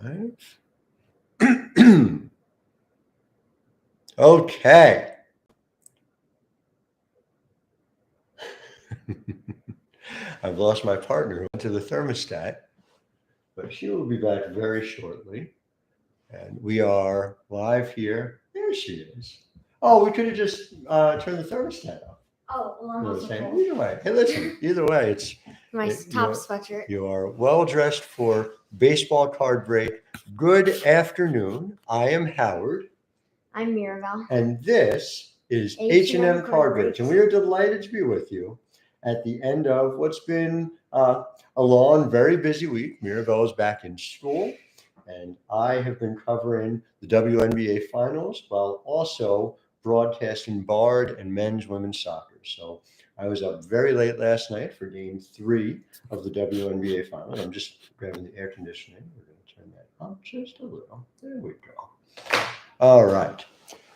live. Okay. I've lost my partner who went to the thermostat, but she will be back very shortly. And we are live here. There she is. Oh, we could have just turned the thermostat off. Oh, well, I'm You know what also I'm saying? cold. Either way. Hey, listen, either way, it's My top you're, sweatshirt. you are well dressed for baseball card break. Good afternoon. I am Howard. I'm Mirabelle. And this is H&M H&M Card Card Breaks. Breaks. And we are delighted to be with you at the end of what's been a long, very busy week. Mirabelle is back in school, and I have been covering the WNBA finals while also broadcasting Bard and men's women's soccer. So I was up very late last night for game 3 of the WNBA finals. I'm just grabbing the air conditioning. We're going to turn that up just a little. There we go. All right.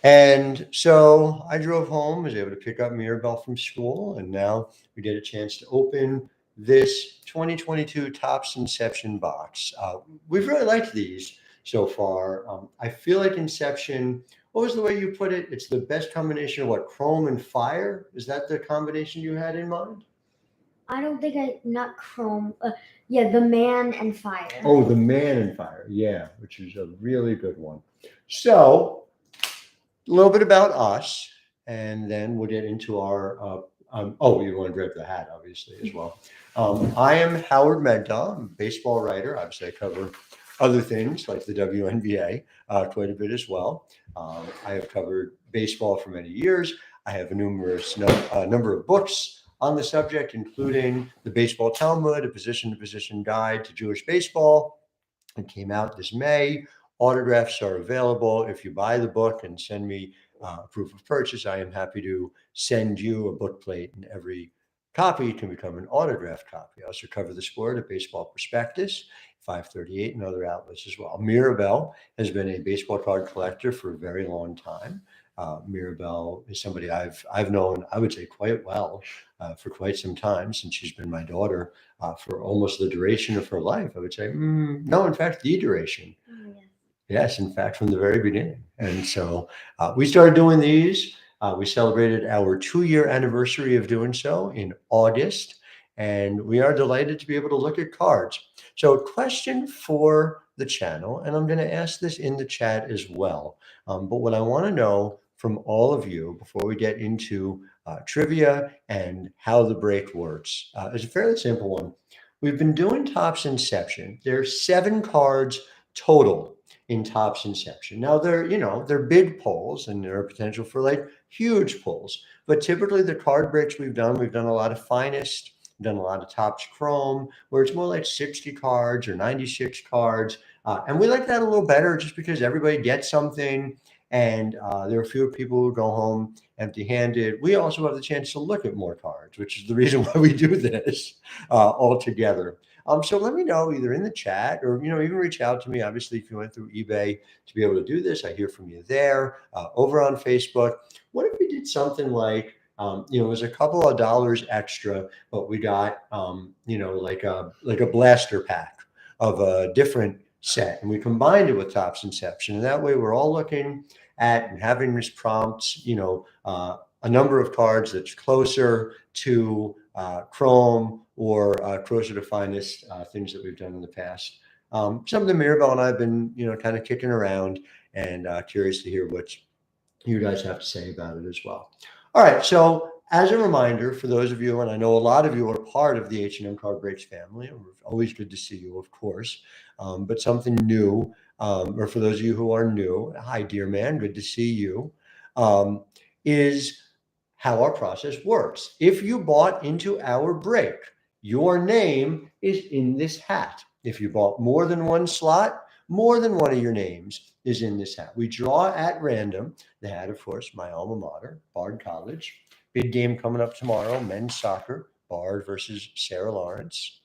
And so I drove home, was able to pick up Mirabelle from school, and now we get a chance to open this 2022 Topps Inception box. We've really liked these so far. I feel like Inception, what was the way you put it? It's the best combination of what, chrome and fire? Is that the combination you had in mind? I don't think not chrome. Yeah, the man and fire. Oh, the man and fire. Yeah, which is a really good one. So, a little bit about us, and then we'll get into our. You want to grab the hat, obviously, as well. I am Howard Megdal. I'm a baseball writer. Obviously, I cover other things like the WNBA quite a bit as well. I have covered baseball for many years. I have a number of books on the subject, including the Baseball Talmud, a position-to-position guide to Jewish baseball. It came out this May. Autographs are available. If you buy the book and send me proof of purchase, I am happy to send you a book plate, and every copy can become an autographed copy. I also cover the sport at Baseball Prospectus, 538, and other outlets as well. Mirabelle has been a baseball card collector for a very long time. Mirabelle is somebody I've known, I would say, quite well for quite some time, since she's been my daughter for almost the duration of her life. I would say, no, in fact, the duration. Oh, yeah. Yes, in fact, from the very beginning. And so we started doing these. We celebrated our 2-year anniversary of doing so in August, and we are delighted to be able to look at cards. So, question for the channel, and I'm going to ask this in the chat as well. But what I want to know from all of you before we get into trivia and how the break works is a fairly simple one. We've been doing Topps Inception. There's 7 cards total in Topps Inception. Now they're big pulls, and there are potential for like huge pulls. But typically the card breaks we've done a lot of Finest, we've done a lot of Topps Chrome, where it's more like 60 cards or 96 cards. And we like that a little better just because everybody gets something, and there are fewer people who go home empty-handed. We also have the chance to look at more cards, which is the reason why we do this all together. So let me know either in the chat or, even reach out to me. Obviously, if you went through eBay to be able to do this, I hear from you there. Over on Facebook, what if we did something like, it was a couple of dollars extra, but we got, like a blaster pack of a different set, and we combined it with Topps Inception. And that way we're all looking at and having this prompt, a number of cards that's closer to Chrome or closer to Finest, things that we've done in the past. Something Mirabelle and I have been, kind of kicking around, and curious to hear what you guys have to say about it as well. All right, so as a reminder for those of you, and I know a lot of you are part of the H&M Card Breaks family, and we're always good to see you, of course, but something new, or for those of you who are new, hi, dear man, good to see you, is how our process works. If you bought into our break, your name is in this hat. If you bought more than one slot, more than one of your names is in this hat. We draw at random. The hat, of course, my alma mater, Bard College. Big game coming up tomorrow, men's soccer, Bard versus Sarah Lawrence.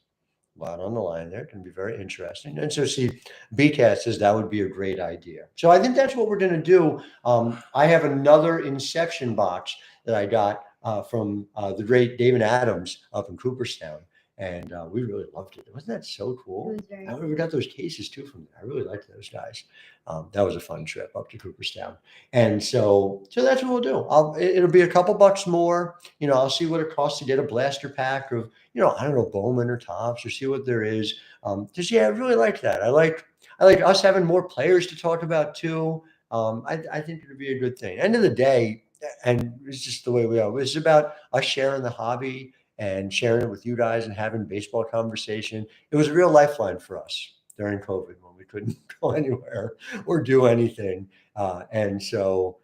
A lot on the line there. It can be very interesting. And so see, BCAT says that would be a great idea. So I think that's what we're going to do. I have another Inception box that I got from the great David Adams up in Cooperstown. And we really loved it. Wasn't that so cool? It was very And we got those cases too from there. I really liked those guys. That was a fun trip up to Cooperstown. And so that's what we'll do. It'll be a couple bucks more. I'll see what it costs to get a blaster pack of, I don't know, Bowman or Topps, or see what there is. Just, I really like that. I like us having more players to talk about too. I think it would be a good thing. End of the day, and it's just the way we are. It's about us sharing the hobby and sharing it with you guys and having baseball conversation. It was a real lifeline for us during COVID when we couldn't go anywhere or do anything. And so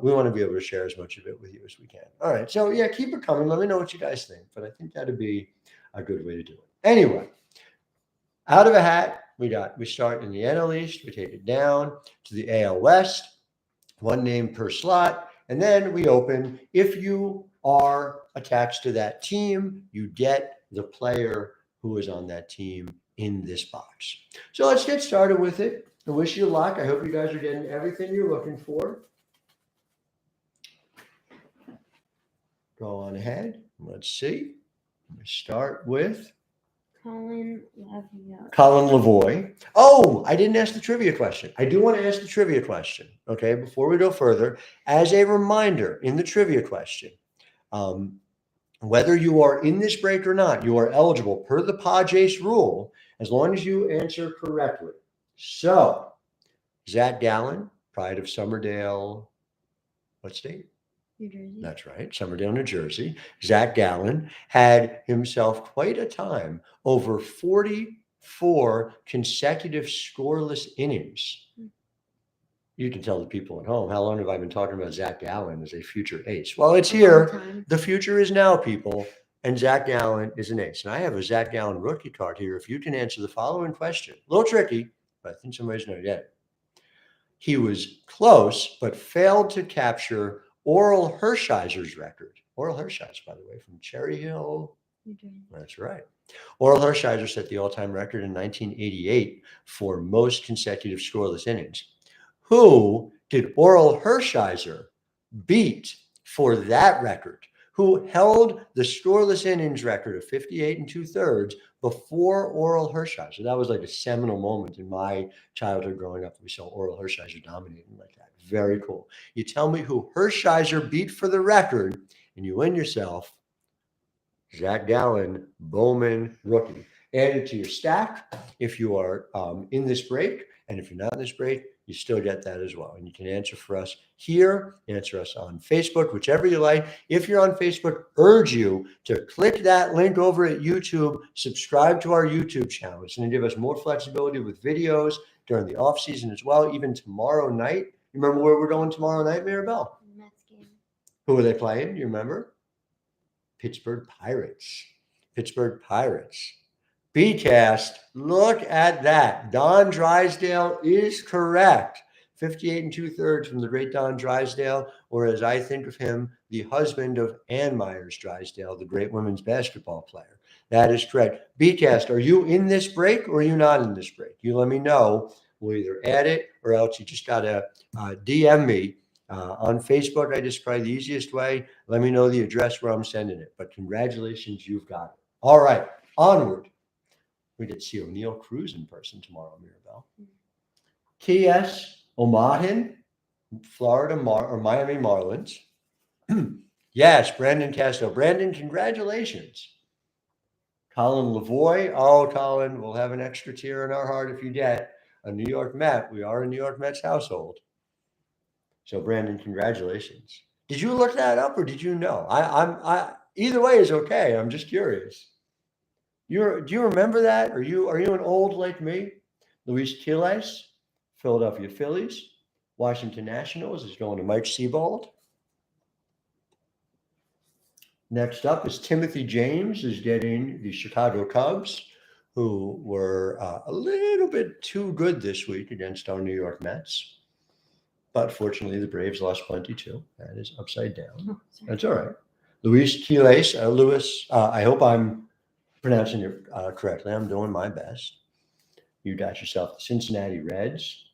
we want to be able to share as much of it with you as we can. All right. So yeah, keep it coming. Let me know what you guys think. But I think that'd be a good way to do it. Anyway, out of a hat, we start in the NL East. We take it down to the AL West, one name per slot. And then we open. If you are attached to that team, you get the player who is on that team in this box. So let's get started with it. I wish you luck. I hope you guys are getting everything you're looking for. Go on ahead. Let's see. We start with Colin Lavoie. Oh, I didn't ask the trivia question. I do want to ask the trivia question. Okay, before we go further, as a reminder in the trivia question, whether you are in this break or not, you are eligible per the Padres rule as long as you answer correctly. So, Zach Gallen, pride of Summerdale, what state? New Jersey. That's right, Summerdale, New Jersey. Zach Gallen had himself quite a time, over 44 consecutive scoreless innings. You can tell the people at home, how long have I been talking about Zach Gallen as a future ace? Well, it's here. The future is now, people. And Zach Gallen is an ace. And I have a Zach Gallen rookie card here. If you can answer the following question, a little tricky, but I think somebody's going to get it. He was close, but failed to capture Oral Hershiser's record. Oral Hershiser, by the way, from Cherry Hill. That's right. Oral Hershiser set the all-time record in 1988 for most consecutive scoreless innings. Who did Oral Hershiser beat for that record? Who held the scoreless innings record of 58 2/3 before Oral Hershiser? That was like a seminal moment in my childhood growing up. We saw Oral Hershiser dominating like that. Very cool. You tell me who Hershiser beat for the record, and you win yourself Zach Gallen Bowman rookie. Add it to your stack if you are in this break, and if you're not in this break, you still get that as well. And you can answer for us here, answer us on Facebook, whichever you like. If you're on Facebook, urge you to click that link over at YouTube, subscribe to our YouTube channel. It's going to give us more flexibility with videos during the off season as well, even tomorrow night. You remember where we're going tomorrow night, Maribel? Mets game. Who are they playing? You remember? Pittsburgh Pirates. Pittsburgh Pirates. BCast, look at that. Don Drysdale is correct. 58 2/3 from the great Don Drysdale, or as I think of him, the husband of Ann Myers Drysdale, the great women's basketball player. That is correct. BCast, are you in this break or are you not in this break? You let me know. We'll either add it or else you just got to DM me on Facebook. I just probably the easiest way. Let me know the address where I'm sending it. But congratulations, you've got it. All right, onward. We get to see O'Neill Cruz in person tomorrow, Mirabelle. T.S. Omahin, Florida or Miami Marlins. Yes, Brandon Castro. Brandon, congratulations. Colin Lavoie. Oh, Colin, we'll have an extra tear in our heart if you get a New York Met. We are a New York Mets household. So, Brandon, congratulations. Did you look that up or did you know? I either way is okay. I'm just curious. Do you remember that? Are you an old like me? Luis Quiles, Philadelphia Phillies. Washington Nationals is going to Mike Seabold. Next up is Timothy James is getting the Chicago Cubs, who were a little bit too good this week against our New York Mets. But fortunately, the Braves lost plenty too. That is upside down. Oh, that's all right. Luis Quiles, I hope I'm pronouncing it correctly. I'm doing my best. You got yourself the Cincinnati Reds.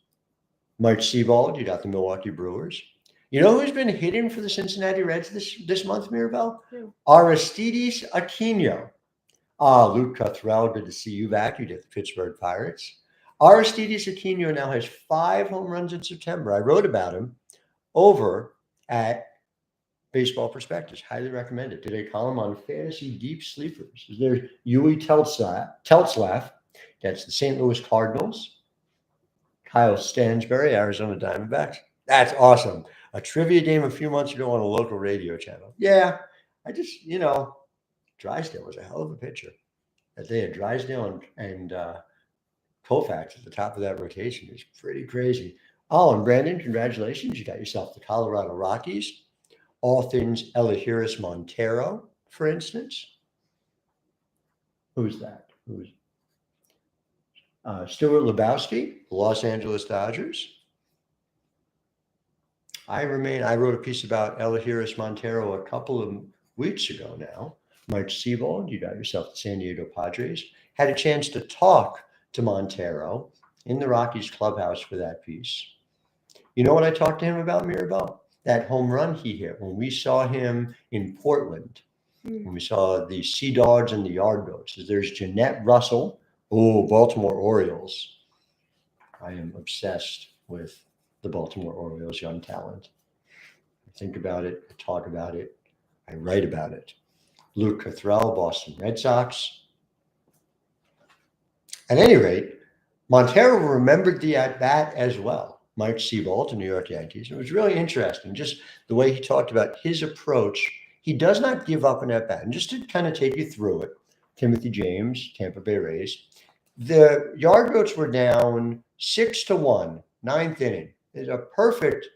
Mike Seabold, you got the Milwaukee Brewers. You know who's been hitting for the Cincinnati Reds this month, Mirabelle? Who? Aristides Aquino. Luke Cuthrell, good to see you back. You did the Pittsburgh Pirates. Aristides Aquino now has 5 home runs in September. I wrote about him over at Baseball Prospectus. Highly recommend it. Did a column on fantasy deep sleepers. There's Yui Teltzlaff. That's the St. Louis Cardinals. Kyle Stansbury, Arizona Diamondbacks. That's awesome. A trivia game a few months ago on a local radio channel. Yeah, I just, Drysdale was a hell of a pitcher. That they had Drysdale and Koufax at the top of that rotation is pretty crazy. Oh, and Brandon, congratulations. You got yourself the Colorado Rockies. All things Elahiris Montero, for instance. Who's that? Who's Stuart Lebowski, Los Angeles Dodgers. I wrote a piece about Elahiris Montero a couple of weeks ago now. Mike Seabold, you got yourself the San Diego Padres. Had a chance to talk to Montero in the Rockies clubhouse for that piece. You know what I talked to him about, Mirabel? That home run he hit when we saw him in Portland, when we saw the Sea Dogs and the Yard Goats. There's Jeanette Russell, Baltimore Orioles. I am obsessed with the Baltimore Orioles young talent. I think about it, I talk about it, I write about it. Luke Cuthrell, Boston Red Sox. At any rate, Montero remembered the at-bat as well. Mike Seabold, the New York Yankees. It was really interesting, just the way he talked about his approach. He does not give up an at-bat. And just to kind of take you through it, Timothy James, Tampa Bay Rays. The Yard Goats were down 6-1, 9th inning. It's a perfect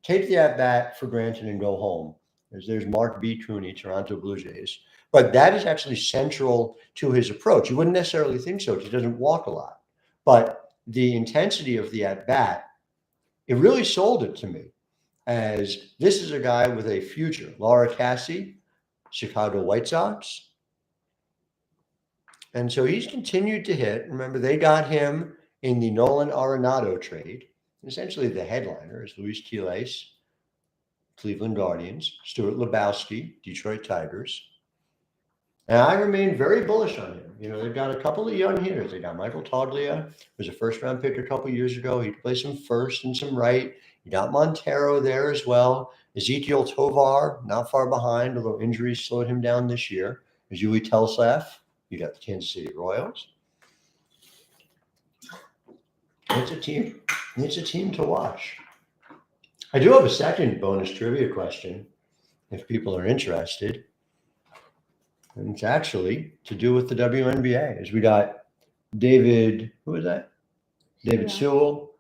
take the at-bat for granted and go home. There's Mark B. Cooney, Toronto Blue Jays. But that is actually central to his approach. You wouldn't necessarily think so because he doesn't walk a lot. But the intensity of the at-bat, it really sold it to me as this is a guy with a future. Laura Cassie, Chicago White Sox. And so he's continued to hit. Remember, they got him in the Nolan Arenado trade. Essentially, the headliner is Luis Quiles, Cleveland Guardians, Stuart Lebowski, Detroit Tigers. And I remain very bullish on him. They've got a couple of young hitters. They got Michael Toglia, who was a first-round pick a couple of years ago. He plays some first and some right. You got Montero there as well. Ezekiel Tovar, not far behind, although injuries slowed him down this year. There's Yui Teltzlaff. You got the Kansas City Royals. It's a team. It's a team to watch. I do have a second bonus trivia question, if people are interested. And it's actually to do with the WNBA. As we got David, who was that? David Sewell,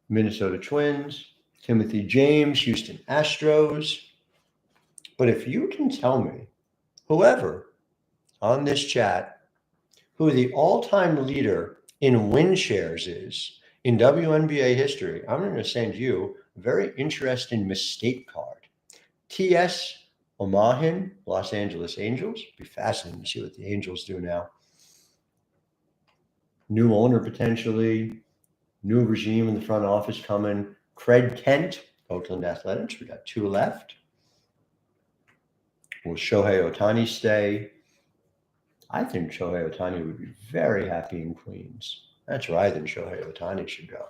Minnesota Twins, Timothy James, Houston Astros. But if you can tell me, whoever on this chat, who the all-time leader in win shares is in WNBA history, I'm going to send you a very interesting mistake card. T.S. Omahin, Los Angeles Angels. Be fascinating to see what the Angels do now. New owner potentially, new regime in the front office coming. Craig Kent, Oakland Athletics. We got 2 left. Will Shohei Ohtani stay? I think Shohei Ohtani would be very happy in Queens. That's where I think Shohei Ohtani should go.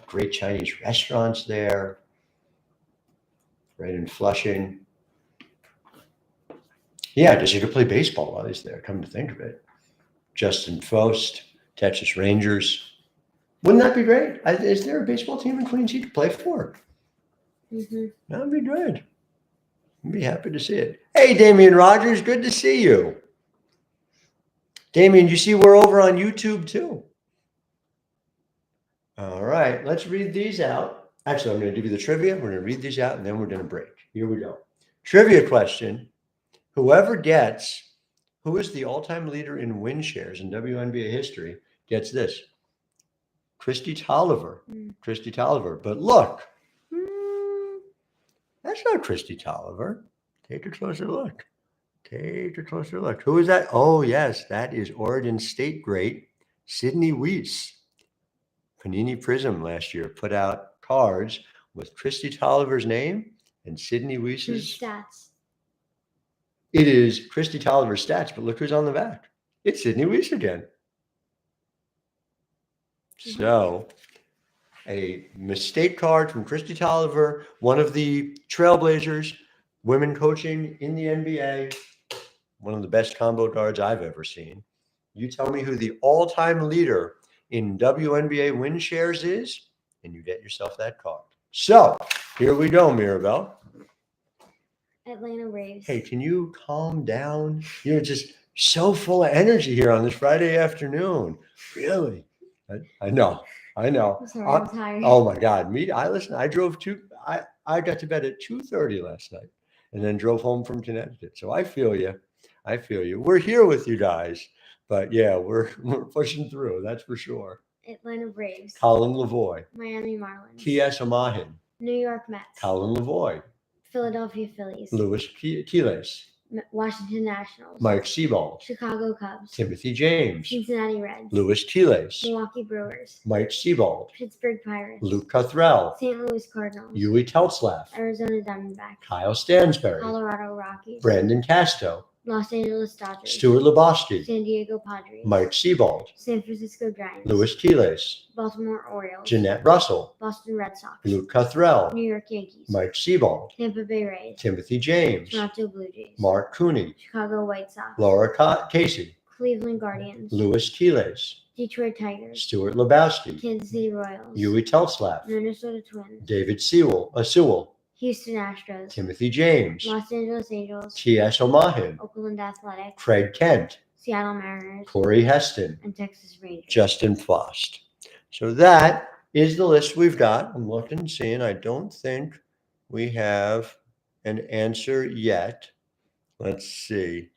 Great Chinese restaurants there. Right in Flushing. Yeah, because he could play baseball while he's there, come to think of it. Justin Faust, Texas Rangers. Wouldn't that be great? Is there a baseball team in Queens he could play for? Mm-hmm. That would be good. I'd be happy to see it. Hey, Damian Rogers, good to see you. Damian, you see we're over on YouTube too. All right, let's read these out. Actually, I'm going to give you the trivia. We're going to read these out, and then we're going to break. Here we go. Trivia question. Whoever gets who is the all-time leader in win shares in WNBA history gets this. Christy Tolliver. Christy Tolliver. But look, that's not Christy Tolliver. Take a closer look. Take a closer look. Who is that? Oh, yes, that is Oregon State great Sydney Weiss. Panini Prism last year put out cards with Christy Tolliver's name and Sydney Weiss's stats. It is Christy Tolliver's stats, but look who's on the back. It's Sydney Weiss again. So a mistake card from Christy Tolliver, one of the trailblazers, women coaching in the NBA, one of the best combo cards I've ever seen. You tell me who the all-time leader in WNBA win shares is, and you get yourself that card. So here we go, Mirabelle. Atlanta Braves. Hey, can you calm down? You're just so full of energy here on this Friday afternoon. Really? I know. I'm sorry, I'm tired. Oh my God. I drove I got to bed at 2:30 last night and then drove home from Connecticut. So I feel you. I feel you. We're here with you guys. But yeah, we're pushing through, that's for sure. Atlanta Braves. Colin Lavoie. Miami Marlins. T.S. Omahin. New York Mets. Colin Lavoie. Philadelphia Phillies. Louis Quiles. Washington Nationals. Mike Sebald. Chicago Cubs. Timothy James. Cincinnati Reds. Louis Quiles. Milwaukee Brewers. Mike Sebald. Pittsburgh Pirates. Luke Cuthrell. St. Louis Cardinals. Yui Teltzlaff. Arizona Diamondbacks. Kyle Stansberry. Colorado Rockies. Brandon Casto. Los Angeles Dodgers. Stuart Lebowski. San Diego Padres. Mike Sebald. San Francisco Giants. Louis Quiles. Baltimore Orioles. Jeanette Russell. Boston Red Sox. Luke Cuthrell. New York Yankees. Mike Sebald. Tampa Bay Rays. Timothy James. Toronto Blue Jays. Mark Cooney. Chicago White Sox. Laura Casey. Cleveland Guardians. Louis Quiles. Detroit Tigers. Stuart Lebowski. Kansas City Royals. Yui Teltzlaff. Minnesota Twins. David Sewell. Houston Astros. Timothy James. Los Angeles Angels. T.S. Omahin. Oakland Athletics. Craig Kent. Seattle Mariners. Corey Heston. And Texas Rangers. Justin Fost. So that is the list we've got. I'm looking and seeing. I don't think we have an answer yet. Let's see.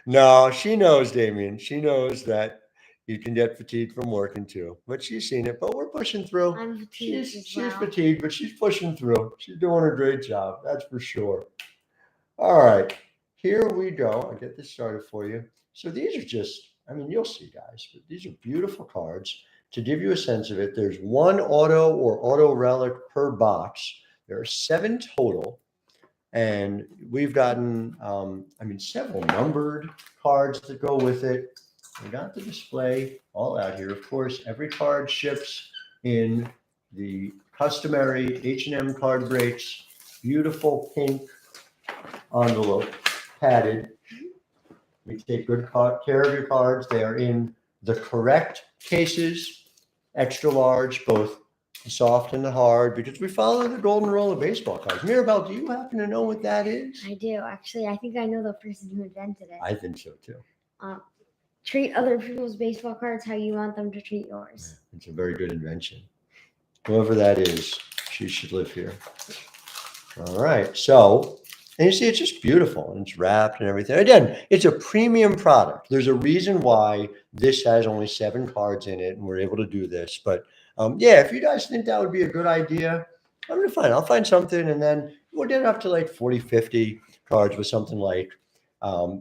No, she knows, Damien. She knows that you can get fatigued from working too, but she's seen it. But we're pushing through. I'm fatigued She's fatigued, but she's pushing through. She's doing a great job. That's for sure. All right, here we go. I'll get this started for you. So these are just, I mean, you'll see, guys, but these are beautiful cards. To give you a sense of it, there's one auto or auto relic per box. There are 7 total. And we've gotten, several numbered cards that go with it. We got the display all out here. Of course, every card ships in the customary H&M card breaks. Beautiful pink envelope, padded. We take good care of your cards. They are in the correct cases, extra large, both the soft and the hard, because we follow the golden rule of baseball cards. Mirabelle, do you happen to know what that is? I do. Actually, I think I know the person who invented it. I think so too. Treat other people's baseball cards how you want them to treat yours. It's a very good invention. Whoever that is, she should live here. All right. So, and you see, it's just beautiful and it's wrapped and everything. Again, it's a premium product. There's a reason why this has only 7 cards in it and we're able to do this. But yeah, if you guys think that would be a good idea, I'm going to find. I'll find something and then we'll get up to like 40, 50 cards with something like,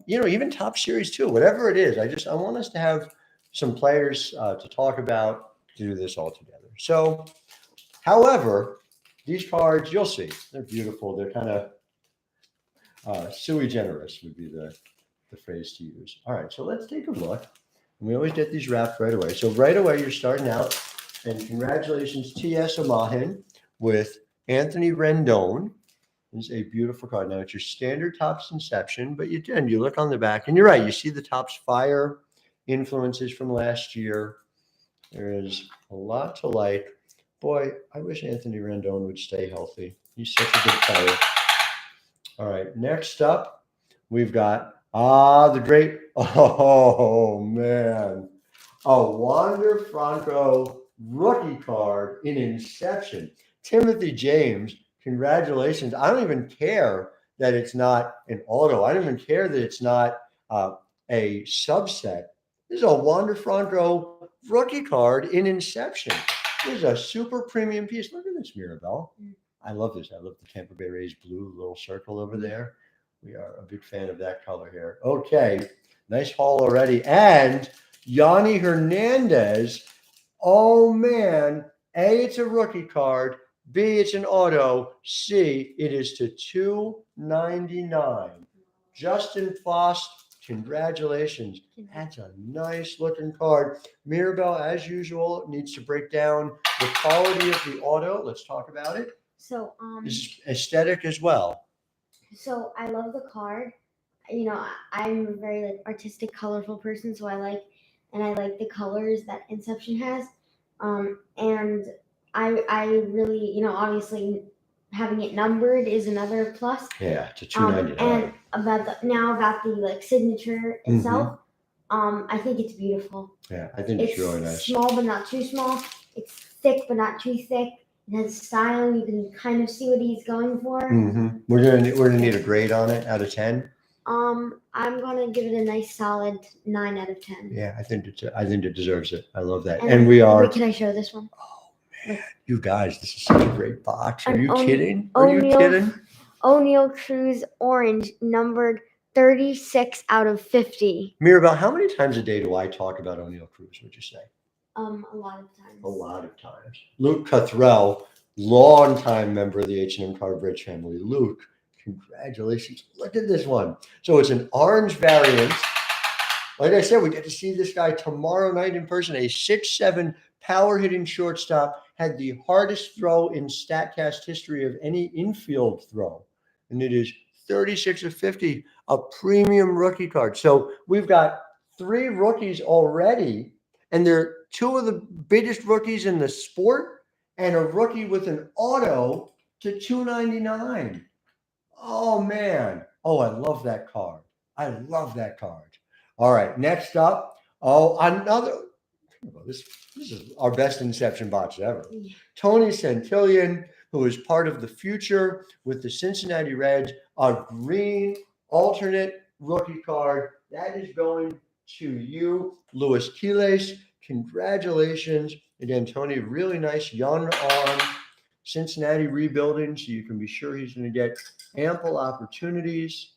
even Topps Series 2, whatever it is. I want us to have some players to talk about, to do this all together. So, however, these cards, you'll see, they're beautiful. They're kind of sui generis would be the phrase to use. All right, so let's take a look. And we always get these wrapped right away. So right away, you're starting out. And congratulations, T.S. Omahin with Anthony Rendon. It's a beautiful card. Now, it's your standard Topps Inception, but you look on the back, and you're right. You see the Topps Fire influences from last year. There is a lot to like. Boy, I wish Anthony Rendon would stay healthy. He's such a good player. All right, next up, we've got, the great, oh, man, a Wander Franco rookie card in Inception. Timothy James, congratulations. I don't even care that it's not an auto. I don't even care that it's not a subset. This is a Wander Franco rookie card in Inception. This is a super premium piece. Look at this, Mirabelle. I love this. I love the Tampa Bay Rays blue little circle over there. We are a big fan of that color here. Okay, nice haul already. And Yanni Hernandez. Oh, man. A, it's a rookie card. B, it's an auto. C, it is to $299. Justin Fost, congratulations. That's a nice looking card. Mirabelle, as usual, needs to break down the quality of the auto. Let's talk about it. So This is aesthetic as well. So I love the card. You know, I'm a very like artistic, colorful person, so I like the colors that Inception has. And I really, you know, obviously having it numbered is another plus. Yeah, to $299. And about the like signature itself, I think it's beautiful. Yeah, I think it's really nice. Small but not too small. It's thick but not too thick. It has style. You can kind of see what he's going for. We're gonna need a grade on it out of 10. I'm gonna give it a nice solid 9 out of 10. Yeah, I think it deserves it. I love that. And we are. Wait, can I show this one? Oh man, you guys, this is such a great box. Are you kidding? O'Neal Cruz Orange, numbered 36 out of 50. Mirabelle, how many times a day do I talk about O'Neal Cruz, would you say? A lot of times. A lot of times. Luke Cuthrell, longtime member of the H&M Cardbridge family. Luke, congratulations. Look at this one. So it's an orange variant. Like I said, we get to see this guy tomorrow night in person. A 6'7" power hitting shortstop, had the hardest throw in StatCast history of any infield throw. And it is 36 of 50, a premium rookie card. So we've got 3 rookies already, and they're 2 of the biggest rookies in the sport, and a rookie with an auto to $299. Oh man. Oh, I love that card. I love that card. All right, next up. Oh, another. This is our best Inception box ever. Yeah. Tony Santillan, who is part of the future with the Cincinnati Reds, a green alternate rookie card. That is going to you, Luis Quiles. Congratulations. Again, Tony, really nice young arm. Cincinnati rebuilding, so you can be sure he's going to get ample opportunities.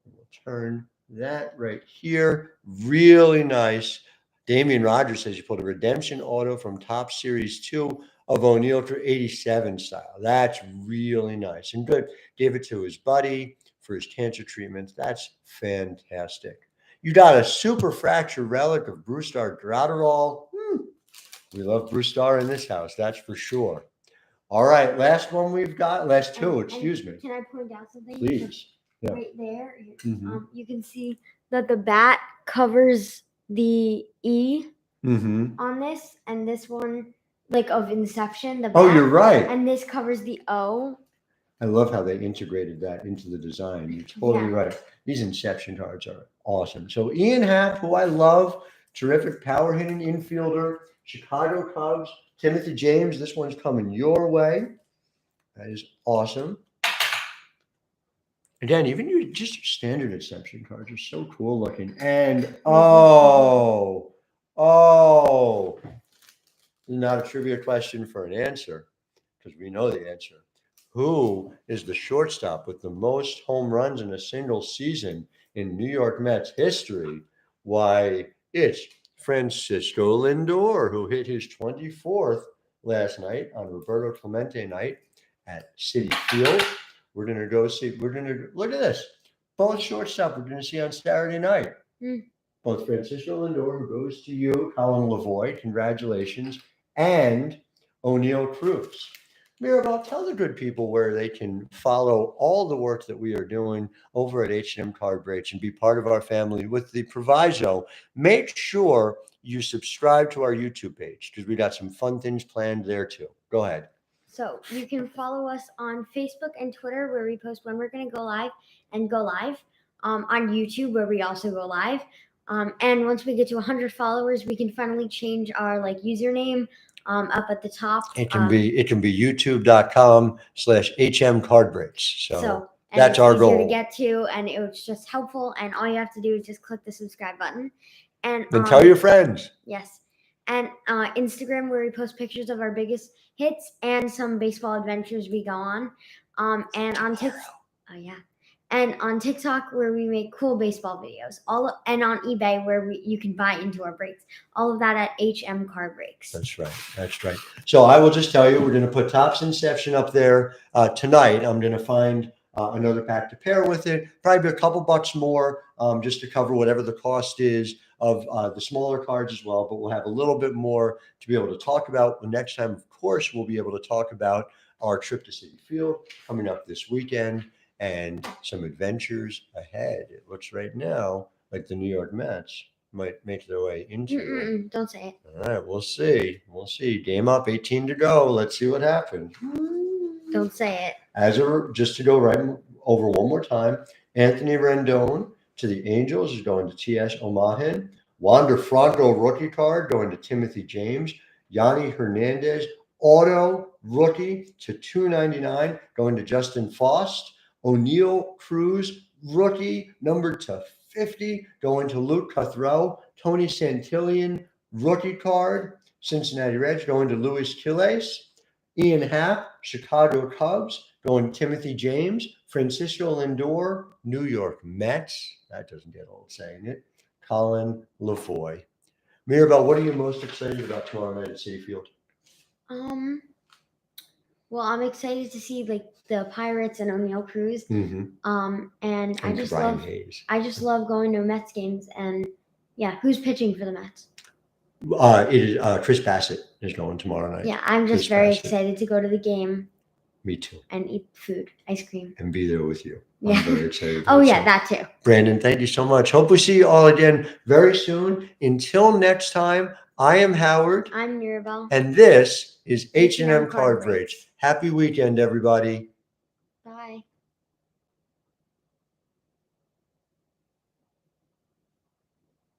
We'll turn that right here. Really nice. Damian Rogers says you pulled a redemption auto from Topps Series 2 of O'Neal for 87 style. That's really nice and good. Gave it to his buddy for his cancer treatments. That's fantastic. You got a super fracture relic of Brusdar Graterol. We love Brusdar in this house, that's for sure. All right, last one we've got. Last two, excuse me. Can I point out something? Please. Yeah. Right there, you can see that the bat covers the E on this, and this one, like of Inception, the bat. Oh, you're right. And this covers the O. I love how they integrated that into the design. You're totally right. These Inception cards are awesome. So Ian Happ, who I love, terrific power hitting infielder, Chicago Cubs. Timothy James, this one's coming your way. That is awesome. Again, even just your standard Inception cards are so cool looking. And not a trivia question for an answer, because we know the answer. Who is the shortstop with the most home runs in a single season in New York Mets history? Why, it's Francisco Lindor, who hit his 24th last night on Roberto Clemente night at Citi Field. We're going to go see, look at this. Both shortstop we're going to see on Saturday night. Both Francisco Lindor, who goes to you, Colin Lavoie, congratulations, and O'Neal Cruz. Mirabelle, tell the good people where they can follow all the work that we are doing over at H&M Cardbridge and be part of our family with the proviso. Make sure you subscribe to our YouTube page, because we got some fun things planned there too. Go ahead. So you can follow us on Facebook and Twitter, where we post when we're going to go live, and go live on YouTube, where we also go live. And once we get to 100 followers, we can finally change our username up at the top. It can be youtube.com/HM Cardbridge. So that's our goal to get to, and it was just helpful. And all you have to do is just click the subscribe button, and then tell your friends. Yes. And Instagram, where we post pictures of our biggest hits and some baseball adventures we go on. And on TikTok, and on TikTok where we make cool baseball videos. And on eBay where you can buy into our breaks. All of that at HM Card Breaks. That's right. That's right. So I will just tell you, we're going to put Topps Inception up there tonight. I'm going to find another pack to pair with it, probably a couple bucks more just to cover whatever the cost is of the smaller cards as well. But we'll have a little bit more to be able to talk about. The next time, of course, we'll be able to talk about our trip to Citi Field coming up this weekend and some adventures ahead. It looks right now like the New York Mets might make their way into. Don't say it. All right, we'll see. We'll see. Game up, 18 to go. Let's see what happens. Don't say it. Just to go right over one more time, Anthony Rendon to the Angels is going to T.S. Omahen. Wander Franco rookie card going to Timothy James. Yanni Hernandez auto rookie to 299 going to Justin Faust. O'Neill Cruz rookie numbered to 50 going to Luke Cutthrow. Tony Santillan rookie card, Cincinnati Reds going to Luis Quiles. Ian Happ, Chicago Cubs going to Timothy James. Francisco Lindor, New York Mets. That doesn't get old saying it. Colin LaFoy. Mirabelle, what are you most excited about tomorrow night at Citi Field? Well, I'm excited to see like the Pirates and O'Neill Cruz. And I just love going to Mets games. And yeah, who's pitching for the Mets? It is Chris Bassett is going tomorrow night. Yeah, I'm just very excited to go to the game. Me too. And eat food, ice cream. And be there with you. Yeah. I'm very excited. That too. Brandon, thank you so much. Hope we see you all again very soon. Until next time, I am Howard. I'm Mirabelle. And this is H&M Card Breaks. Happy weekend, everybody.